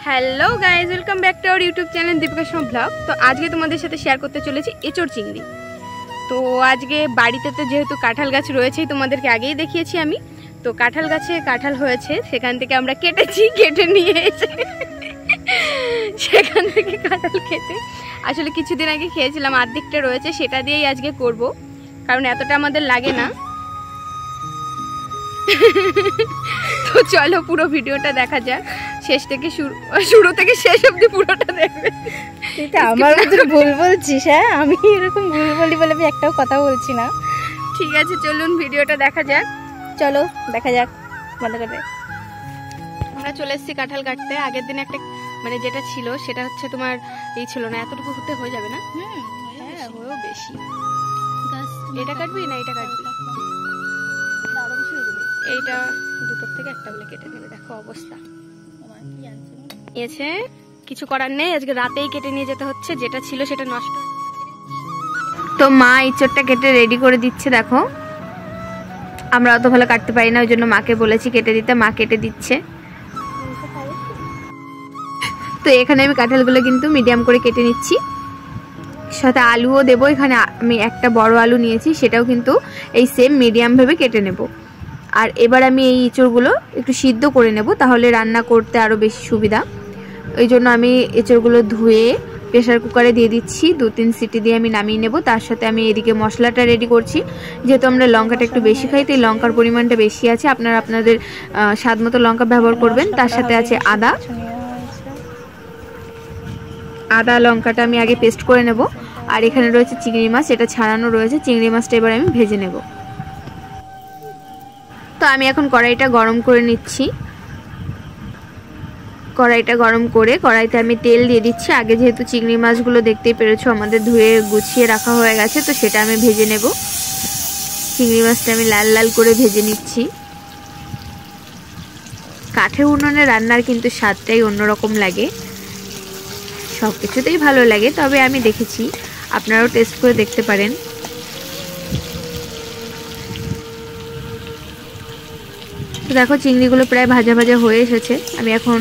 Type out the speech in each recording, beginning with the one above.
Hello guys, welcome back to our YouTube channel Deepika Sharma blog. তো আজকে তোমাদের সাথে শেয়ার করতে চলেছি এঁচড় চিংড়ি। তো আজকে বাড়িতে তো যেহেতু কাঁঠাল গাছ রয়েছেই, তোমাদেরকে আগেই দেখিয়েছি আমি। তো কাঁঠাল গাছে কাঁঠাল হয়েছে, সেখান থেকে আমরা কেটে নিয়ে এসে সেখান থেকে কাঁঠাল খেতে আসলে কিছুদিন আগে খেয়েছিলাম, অর্ধেকটা রয়েছে, সেটা দিয়েই আজকে করব, কারণ এতটা আমাদের লাগে না। তো চলো পুরো ভিডিওটা দেখা যাক, শেষ থেকে শুরু থেকে শেষ অবধি পুরোটা দেখবে। আমার মতো ভুল বলছিস? হ্যাঁ, আমি এরকম ভুল বলি বলে আমি একটাও কথা বলছি না। ঠিক আছে, চলুন ভিডিওটা দেখা যাক। চলো দেখা যাক। বন্ধ করে আমরা চলে এসেছি কাঁঠাল কাটতে। আগের দিন একটা মানে যেটা ছিল সেটা হচ্ছে তোমার এই ছিল না, এতটুকু হতে হয়ে যাবে না? হ্যাঁ, হয়েও বেশি। এটা কাটবি না এটা কাটবি? এইটা দুটোর থেকে একটা বলে কেটে নেবে। দেখো অবস্থা এসে কিছু করার নেই, আজকে রাতেই কেটে নিয়ে যেতে হচ্ছে, যেটা ছিল সেটা নষ্ট। তো মা ইঁচড়টা কেটে রেডি করে দিচ্ছে। দেখো আমরা অত ভালো কাটতে পারি না, ওই জন্য মাকে বলেছি কেটে দিতে, মা কেটে দিচ্ছে। তো এখানে আমি কাঁঠালগুলো কিন্তু মিডিয়াম করে কেটে নিচ্ছি, সাথে আলুও দেবো। এখানে আমি একটা বড় আলু নিয়েছি, সেটাও কিন্তু এই সেম মিডিয়াম ভেবে কেটে নেব। আর এবার আমি এই এঁচড়গুলো একটু সিদ্ধ করে নেব, তাহলে রান্না করতে আরও বেশি সুবিধা। ওই জন্য আমি এঁচড়গুলো ধুয়ে প্রেসার কুকারে দিয়ে দিচ্ছি, 2-3 সিটি দিয়ে আমি নামিয়ে নেব। তার সাথে আমি এদিকে মশলাটা রেডি করছি। যেহেতু আমরা লঙ্কাটা একটু বেশি খাই, তাই লঙ্কার পরিমাণটা বেশি আছে, আপনারা আপনাদের স্বাদ মতো লঙ্কা ব্যবহার করবেন। তার সাথে আছে আদা লঙ্কাটা আমি আগে পেস্ট করে নেব। আর এখানে রয়েছে চিংড়ি মাছ, এটা ছাড়ানো রয়েছে। চিংড়ি মাছটা এবার আমি ভেজে নেব। তো আমি এখন কড়াইটা গরম করে নিচ্ছি। কড়াইটা গরম করে কড়াইতে আমি তেল দিয়ে দিচ্ছি। আগে যেহেতু চিংড়ি মাছগুলো দেখতেই পেরেছো আমাদের ধুয়ে গুছিয়ে রাখা হয়ে গেছে, তো সেটা আমি ভেজে নেব। চিংড়ি মাছটা আমি লাল লাল করে ভেজে নিচ্ছি। কাঠের উনুনে রান্নার কিন্তু স্বাদটাই অন্যরকম লাগে, সব কিছুতেই ভালো লাগে, তবে আমি দেখেছি, আপনারাও টেস্ট করে দেখতে পারেন। তো দেখো চিংড়িগুলো প্রায় ভাজা ভাজা হয়ে এসেছে, আমি এখন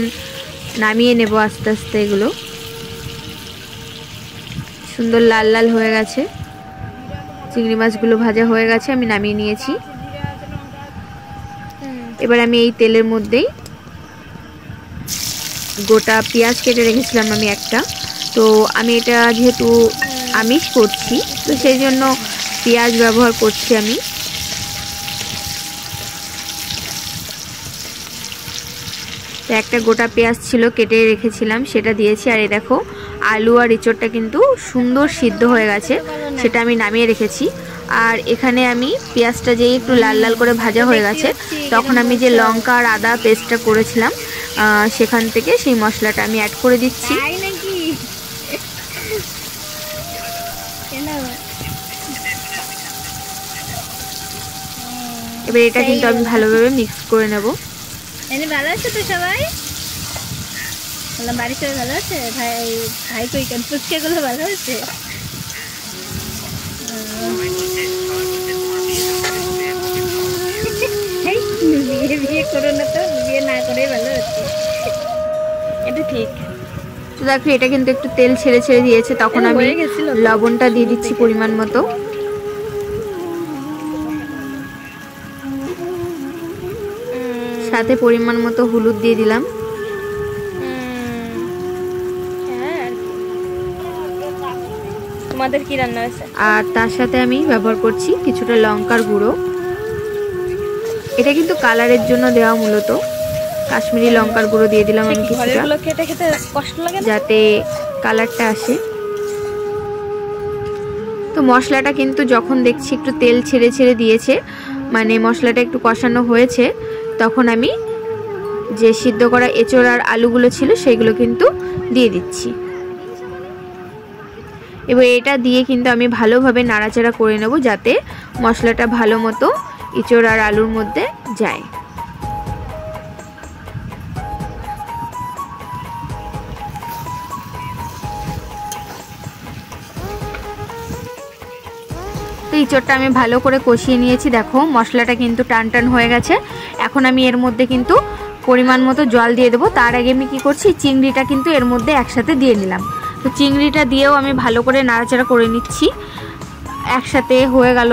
নামিয়ে নেব আস্তে আস্তে। এগুলো সুন্দর লাল লাল হয়ে গেছে, চিংড়ি মাছগুলো ভাজা হয়ে গেছে, আমি নামিয়ে নিয়েছি। এবার আমি এই তেলের মধ্যেই গোটা পেঁয়াজ কেটে রেখেছিলাম আমি একটা। তো আমি এটা যেহেতু আমিষ করছি, তো সেই জন্য পেঁয়াজ ব্যবহার করছি আমি। তো একটা গোটা পেঁয়াজ ছিল কেটে রেখেছিলাম, সেটা দিয়েছি। আর এই দেখো আলু আর এঁচড়টা কিন্তু সুন্দর সিদ্ধ হয়ে গেছে, সেটা আমি নামিয়ে রেখেছি। আর এখানে আমি পেঁয়াজটা যেই একটু লাল লাল করে ভাজা হয়ে গেছে, তখন আমি যে লঙ্কা আর আদা পেস্টটা করেছিলাম সেখান থেকে সেই মশলাটা আমি অ্যাড করে দিচ্ছি। এবার এটা কিন্তু আমি ভালোভাবে মিক্স করে নেব। ভালো আছে তো সবাই? বাড়ির সবাই ভালো আছে? ভাই কই কেন? পুচকেগুলো ভালো আছে? বিয়ে করো না, তো বিয়ে না করে ভালো আছে, এটা ঠিক। তো দেখো এটা কিন্তু একটু তেল ছেড়ে ছেড়ে দিয়েছে, তখন আমি লবণটা দিয়ে দিচ্ছি পরিমাণ মতো। সাথে পরিমাণ মতো হলুদ দিয়ে দিলাম। তোমাদের কি রান্না হয়েছে? আর তার সাথে আমি ব্যবহার করছি কিছুটা লঙ্কার গুঁড়ো। এটা কিন্তু কালারের জন্য দেওয়া, মূলত কাশ্মীরি লঙ্কার গুঁড়ো দিয়ে দিলাম আমি কিছুটা, যাতে কালারটা আসে। তো মশলাটা কিন্তু যখন দেখছি একটু তেল ছেড়ে ছেড়ে দিয়েছে, মানে মশলাটা একটু কষানো হয়েছে, তখন আমি যে সিদ্ধ করা এঁচড় আর আলুগুলো ছিল সেগুলো কিন্তু দিয়ে দিচ্ছি। এবার এটা দিয়ে কিন্তু আমি ভালোভাবে নাড়াচাড়া করে নেব, যাতে মশলাটা ভালো মতো এঁচড় আর আলুর মধ্যে যায়। তো এঁচড়টা আমি ভালো করে কষিয়ে নিয়েছি। দেখো মশলাটা কিন্তু টান টান হয়ে গেছে। এখন আমি এর মধ্যে কিন্তু পরিমাণ মতো জল দিয়ে দেবো। তার আগে আমি কি করছি, চিংড়িটা কিন্তু এর মধ্যে একসাথে দিয়ে নিলাম। তো চিংড়িটা দিয়েও আমি ভালো করে নাড়াচাড়া করে নিচ্ছি। একসাথে হয়ে গেল,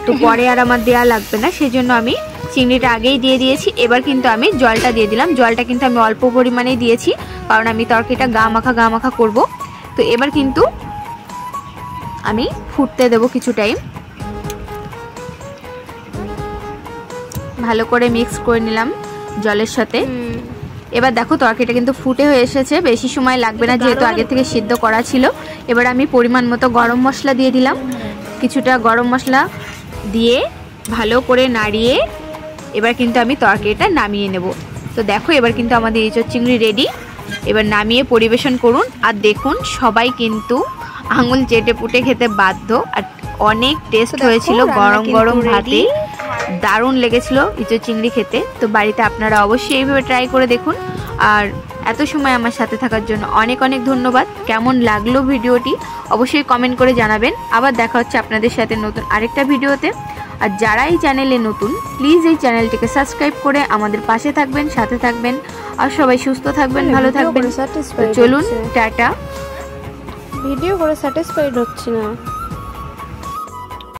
তো পরে আর আমার দেওয়া লাগবে না, সেই জন্য আমি চিংড়িটা আগেই দিয়ে দিয়েছি। এবার কিন্তু আমি জলটা দিয়ে দিলাম। জলটা কিন্তু আমি অল্প পরিমাণেই দিয়েছি, কারণ আমি তরকারিটা গা মাখা করব। তো এবার কিন্তু আমি ফুটতে দেব কিছু টাইম। ভালো করে মিক্স করে নিলাম জলের সাথে। এবার দেখো তরকারিটা কিন্তু ফুটে হয়ে এসেছে, বেশি সময় লাগবে না যেহেতু আগে থেকে সিদ্ধ করা ছিল। এবার আমি পরিমাণ মতো গরম মশলা দিয়ে দিলাম। কিছুটা গরম মশলা দিয়ে ভালো করে নাড়িয়ে এবার কিন্তু আমি তরকারিটা নামিয়ে নেব। তো দেখো এবার কিন্তু আমাদের এঁচোড় চিংড়ি রেডি। এবার নামিয়ে পরিবেশন করুন। আর দেখুন সবাই কিন্তু আঙুল চেটে পুটে খেতে বাধ্য। আর অনেক টেস্ট হয়েছিল গরম গরম ভাতে, দারুণ লেগেছিল এঁচোড় চিংড়ি খেতে। তো বাড়িতে আপনারা অবশ্যই এইভাবে ট্রাই করে দেখুন। আর এত সময় আমার সাথে থাকার জন্য অনেক অনেক ধন্যবাদ। কেমন লাগলো ভিডিওটি অবশ্যই কমেন্ট করে জানাবেন। আবার দেখা হচ্ছে আপনাদের সাথে নতুন আরেকটা ভিডিওতে। আর যারা এই চ্যানেলে নতুন, প্লিজ এই চ্যানেলটিকে সাবস্ক্রাইব করে আমাদের পাশে থাকবেন, সাথে থাকবেন। আর সবাই সুস্থ থাকবেন, ভালো থাকবেন। চলুন টাটা। ভিডিও করে স্যাটিসফাইড হচ্ছে না।